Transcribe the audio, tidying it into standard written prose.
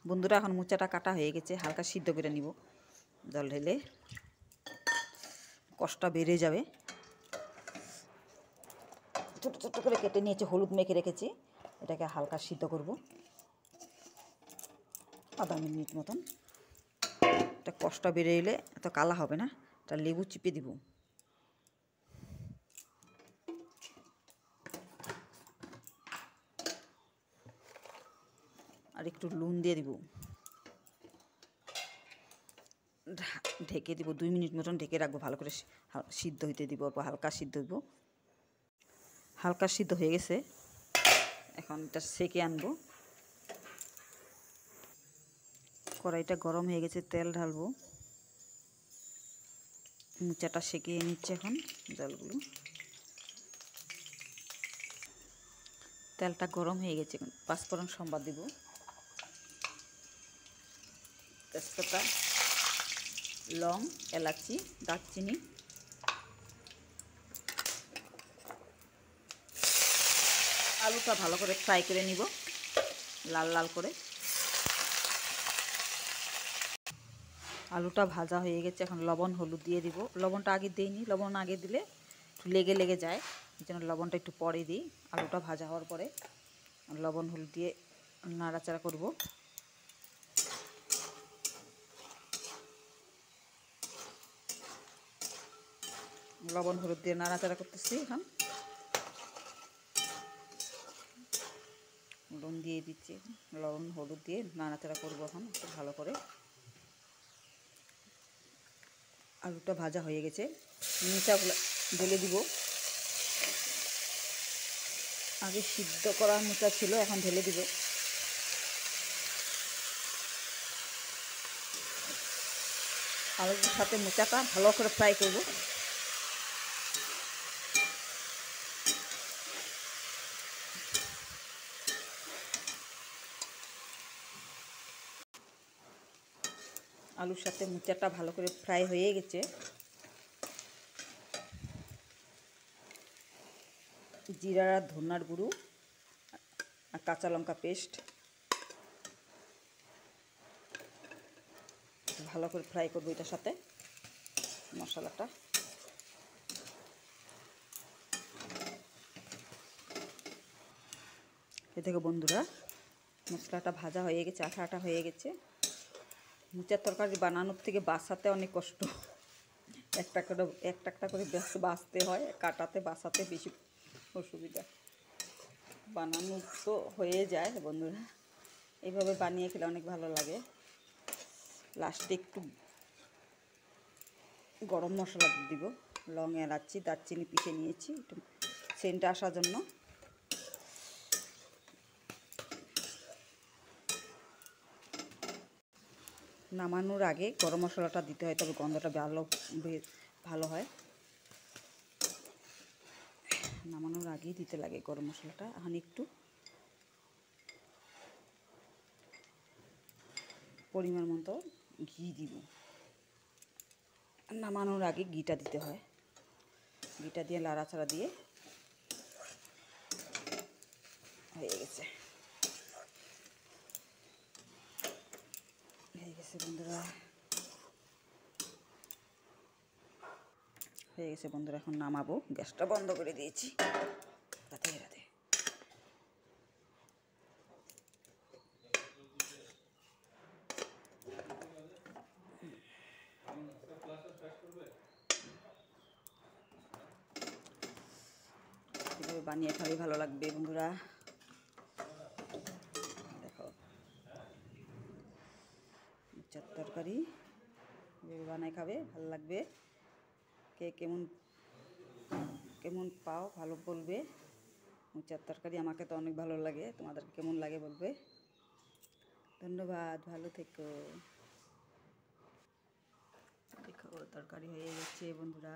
বন্ধুরা এখন মোচাটা কাটা হয়ে গেছে, হালকা সিদ্ধ করে নিব। জল ঢেলে কষটা বেড়ে যাবে। ছোটো ছোটো করে কেটে নিয়েছি, হলুদ মেখে রেখেছি। এটাকে হালকা সিদ্ধ করব আধা মিনিট মতন। এটা কষটা বেড়ে এলে এত কালা হবে না, এটা লেবু চিপে দিব। আর একটু নুন দিয়ে দিব, ঢেকে দিব 2 মিনিট মতন ঢেকে রাখবো। ভালো করে সিদ্ধ হইতে দিব, হালকা সিদ্ধ হইব। হালকা সিদ্ধ হয়ে গেছে, এখন এটা সেকে আনবো। কড়াইটা গরম হয়ে গেছে, তেল ঢালবো। মোচাটা সেকে নিচ্ছে এখন জলগুলো। তেলটা গরম হয়ে গেছে, পাঁচফোড়ন সম্বাদ দিব, তেজপাতা, লং, এলাচি, দারচিনি। আলুটা ভালো করে ফ্রাই করে নিব, লাল লাল করে। আলুটা ভাজা হয়ে গেছে, এখন লবণ হলুদ দিয়ে দিব। লবণটা আগে দিইনি, লবণ আগে দিলে একটু লেগে লেগে যায়, এই জন্য লবণটা একটু পরে দিই। আলুটা ভাজা হওয়ার পরে লবণ হলুদ দিয়ে নাড়াচাড়া করব। লবণ হলুদ দিয়ে নাড়াচাড়া করতেছি। এখন লবণ দিয়ে দিচ্ছি, লবণ হলুদ দিয়ে নাড়াচাড়া করবো এখন একটু ভালো করে। আলুটা ভাজা হয়ে গেছে, মোচাগুলো ঢেলে দিব। আগে সিদ্ধ করা মোচা ছিল, এখন ঢেলে দিব। আলুর সাথে মোচাটা ভালো করে ফ্রাই করব। আলুর সাথে মোচাটা ভালো করে ফ্রাই হয়ে গেছে। জিরা আর ধনার গুঁড়ো আর কাঁচা লঙ্কা পেস্ট ভালো করে ফ্রাই করবো এটার সাথে মশলাটা। এ দেখো বন্ধুরা, মশলাটা ভাজা হয়ে গেছে, আঠা আঠা হয়ে গেছে। মোচার তরকারি বানানোর থেকে বাসাতে অনেক কষ্ট। একটা করে বাছতে হয়, কাটাতে বাসাতে বেশি অসুবিধা। বানানো তো হয়ে যায় বন্ধুরা, এইভাবে বানিয়ে খেলে অনেক ভালো লাগে। লাস্টে একটু গরম মশলা দিব, লং, এলাচি, দারচিনি পিষে নিয়েছি একটু সেন্টটা আসার জন্য। নামানোর আগে গরম মশলাটা দিতে হয়, তবে গন্ধটা ভালো হয়। নামানোর আগেই দিতে লাগে গরম মশলাটা। এখন একটু পরিমাণ মতো ঘি দিব। নামানোর আগে ঘিটা দিতে হয়। ঘিটা দিয়ে লাড়াচাড়া দিয়ে হয়ে গেছে বন্ধুরা, হয়ে গেছে বন্ধুরা। এখন নামাবো, গ্যাসটা বন্ধ করে দিয়েছি। রাতে রাতে এভাবে বানিয়ে খাবে, ভালো লাগবে বন্ধুরা। দেখো মোচার তরকারি এভাবে বানায় খাবে, ভালো লাগবে। কে কেমন কেমন পাও ভালো বলবে। মোচার তরকারি আমাকে তো অনেক ভালো লাগে, তোমাদের কেমন লাগে বলবে। ধন্যবাদ, ভালো থেকো। দেখো তরকারি হয়ে গেছে বন্ধুরা।